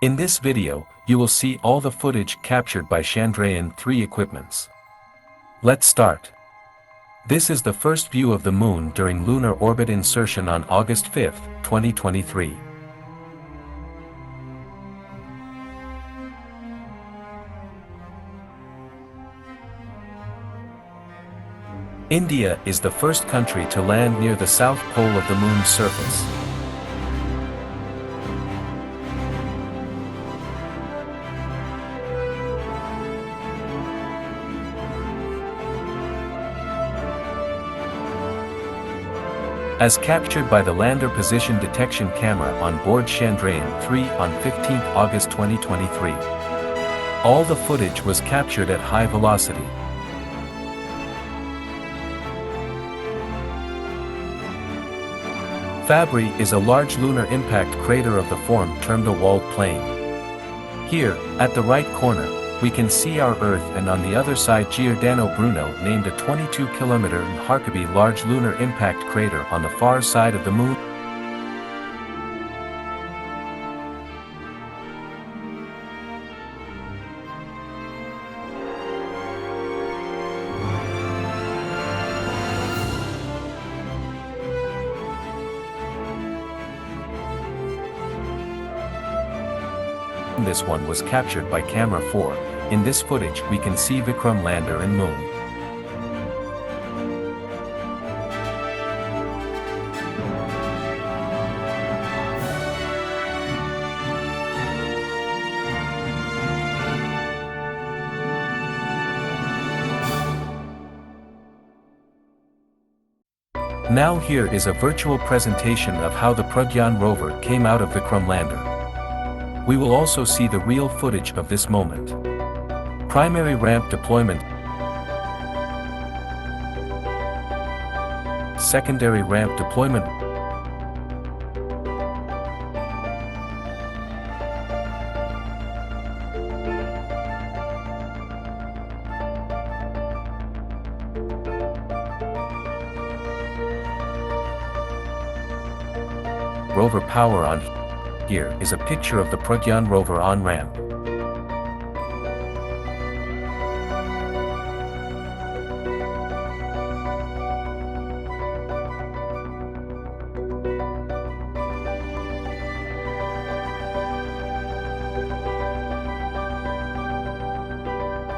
In this video, you will see all the footage captured by Chandrayaan-3 equipments. Let's start. This is the first view of the Moon during lunar orbit insertion on August 5, 2023. India is the first country to land near the south pole of the Moon's surface. As captured by the Lander Position Detection Camera on board Chandrayaan-3 on 15 August 2023. All the footage was captured at high velocity. Fabry is a large lunar impact crater of the form termed a walled plain. Here, at the right corner, we can see our Earth, and on the other side Giordano Bruno named a 22-kilometer Harkeby large lunar impact crater on the far side of the Moon. This one was captured by camera 4. In this footage we can see Vikram lander and Moon. Now here is a virtual presentation of how the Pragyan Rover came out of Vikram lander. We will also see the real footage of this moment. Primary ramp deployment. Secondary ramp deployment. Rover power on. Here is a picture of the Pragyan Rover on ramp.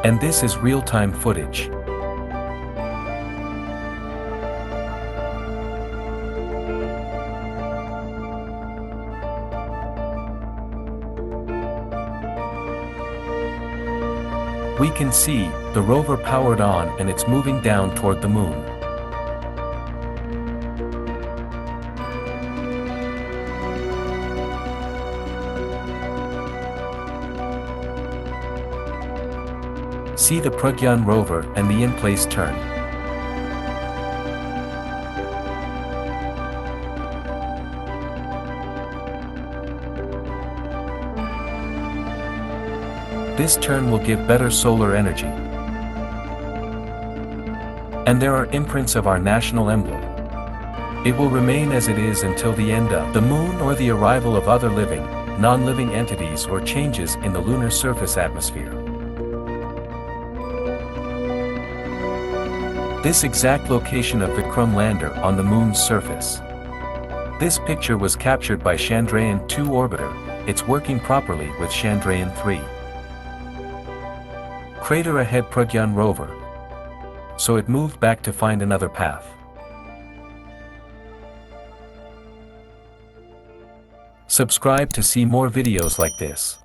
And this is real-time footage. We can see the rover powered on and it's moving down toward the Moon. See the Pragyan rover and the in-place turn. This turn will give better solar energy. And there are imprints of our national emblem. It will remain as it is until the end of the Moon or the arrival of other living, non-living entities or changes in the lunar surface atmosphere. This exact location of Vikram lander on the Moon's surface. This picture was captured by Chandrayaan-2 orbiter. It's working properly with Chandrayaan-3. Crater ahead Pragyan rover. So it moved back to find another path. Subscribe to see more videos like this.